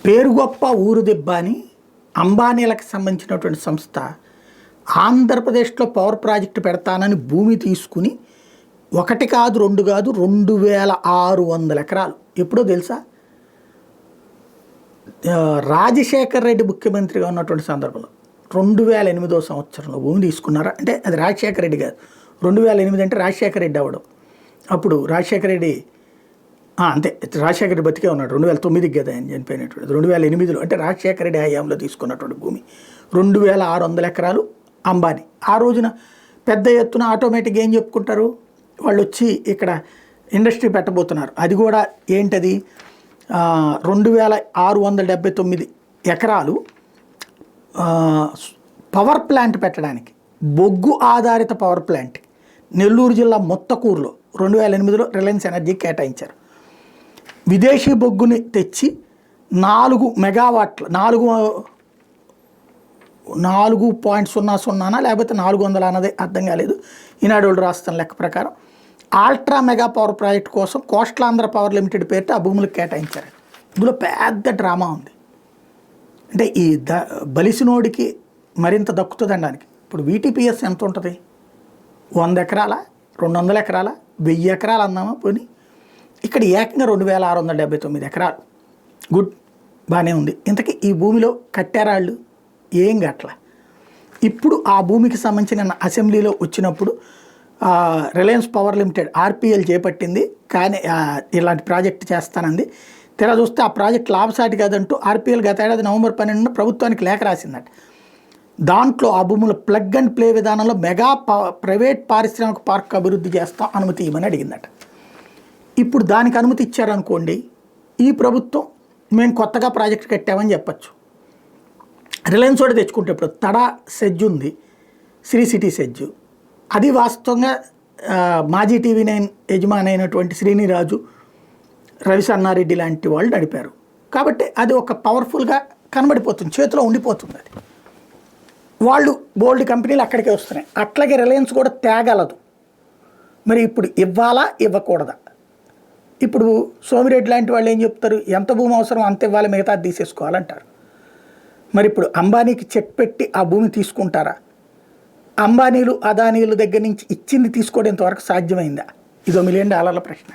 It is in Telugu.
పేరు గొప్ప ఊరు దెబ్బ అని అంబానీలకు సంబంధించినటువంటి సంస్థ ఆంధ్రప్రదేశ్లో పవర్ ప్రాజెక్టు పెడతానని భూమి తీసుకుని 1 కాదు 2 కాదు 2600 ఎకరాలు ఎప్పుడో తెలుసా? రాజశేఖర్ రెడ్డి ముఖ్యమంత్రిగా ఉన్నటువంటి సందర్భంలో 2008వ సంవత్సరంలో భూమి తీసుకున్నారా అంటే అది రాజశేఖర రెడ్డి కాదు. 2008 అంటే రాజశేఖర రెడ్డి అవ్వడం. అప్పుడు రాజశేఖర రెడ్డి అంతే, రాజశేఖర రెడ్డి బతికే ఉన్నాడు. 2009కి కదా ఆయన చనిపోయినటువంటి. 2008లో అంటే రాజశేఖర రెడ్డి హయాంలో తీసుకున్నటువంటి భూమి 2600 ఎకరాలు అంబానీ. ఆ రోజున పెద్ద ఎత్తున ఆటోమేటిక్గా ఏం చెప్పుకుంటారు, వాళ్ళు వచ్చి ఇక్కడ ఇండస్ట్రీ పెట్టబోతున్నారు. అది కూడా ఏంటది, 2679 ఎకరాలు పవర్ ప్లాంట్ పెట్టడానికి, బొగ్గు ఆధారిత పవర్ ప్లాంట్ నెల్లూరు జిల్లా మొత్తకూరులో 2008లో రిలయన్స్ ఎనర్జీ కేటాయించారు. విదేశీ బొగ్గుని తెచ్చి 4 మెగావాట్ల 4.00 లేకపోతే 400 అన్నది అర్థం కాలేదు. ఈనాడు వాళ్ళు రాస్తున్న లెక్క ప్రకారం అల్ట్రా మెగా పవర్ ప్రాజెక్ట్ కోసం కోస్టలాంధ్ర పవర్ లిమిటెడ్ పేరుతో ఆ భూములకు కేటాయించారు. ఇందులో పెద్ద డ్రామా ఉంది. అంటే ఈ బలిసినోడికి మరింత దక్కుతుంది అనడానికి. ఇప్పుడు వీటీపీఎస్ ఎంత ఉంటుంది? 100 ఎకరాల 200 ఎకరాల 1000 ఎకరాలు అందామా పోనీ. ఇక్కడ ఏకంగా 2679 ఎకరాలు. గుడ్, బాగానే ఉంది. ఇంతకీ ఈ భూమిలో కట్టారాళ్ళు ఏం గట్ల. ఇప్పుడు ఆ భూమికి సంబంధించిన అసెంబ్లీలో వచ్చినప్పుడు రిలయన్స్ పవర్ లిమిటెడ్ ఆర్పిఎల్ చేపట్టింది, కానీ ఇలాంటి ప్రాజెక్ట్ చేస్తానంది. తెర చూస్తే ఆ ప్రాజెక్ట్ లాభసాటి కాదంటూ ఆర్పిఎల్ గత ఏడాది నవంబర్ 12న ప్రభుత్వానికి లేఖ రాసిందట. దాంట్లో ఆ భూముల ప్లగ్ అండ్ ప్లే విధానంలో మెగా ప్రైవేట్ పారిశ్రామిక పార్క్ అభివృద్ధి చేస్తాం, అనుమతి ఇవ్వమని అడిగిందట. ఇప్పుడు దానికి అనుమతి ఇచ్చారనుకోండి, ఈ ప్రభుత్వం మేము కొత్తగా ప్రాజెక్ట్ కట్టామని చెప్పచ్చు. రిలయన్స్ కూడా తెచ్చుకుంటే ఇప్పుడు తడా సెజ్ ఉంది, శ్రీ సిటీ సెజ్. అది వాస్తవంగా మాజీ TV9 యజమాని అయినటువంటి శ్రీనిరాజు, రవిసన్నారెడ్డి లాంటి వాళ్ళు నడిపారు. కాబట్టి అది ఒక పవర్ఫుల్గా కనబడిపోతుంది, చేతిలో ఉండిపోతుంది. అది వాళ్ళు బోల్డ్ కంపెనీలు అక్కడికే వస్తున్నాయి. అట్లాగే రిలయన్స్ కూడా తేగలదు. మరి ఇప్పుడు ఇవ్వాలా ఇవ్వకూడదా? ఇప్పుడు సోమిరెడ్డి లాంటి వాళ్ళు ఏం చెప్తారు, ఎంత భూమి అవసరం అంత ఇవ్వాలి, మిగతా తీసేసుకోవాలంటారు. మరి ఇప్పుడు అంబానీకి చెక్ పెట్టి ఆ భూమి తీసుకుంటారా? అంబానీలు అదానీలు దగ్గర నుంచి ఇచ్చింది తీసుకోవడం ఇంతవరకు సాధ్యమైందా? ఇదో $1 మిలియన్ ప్రశ్న.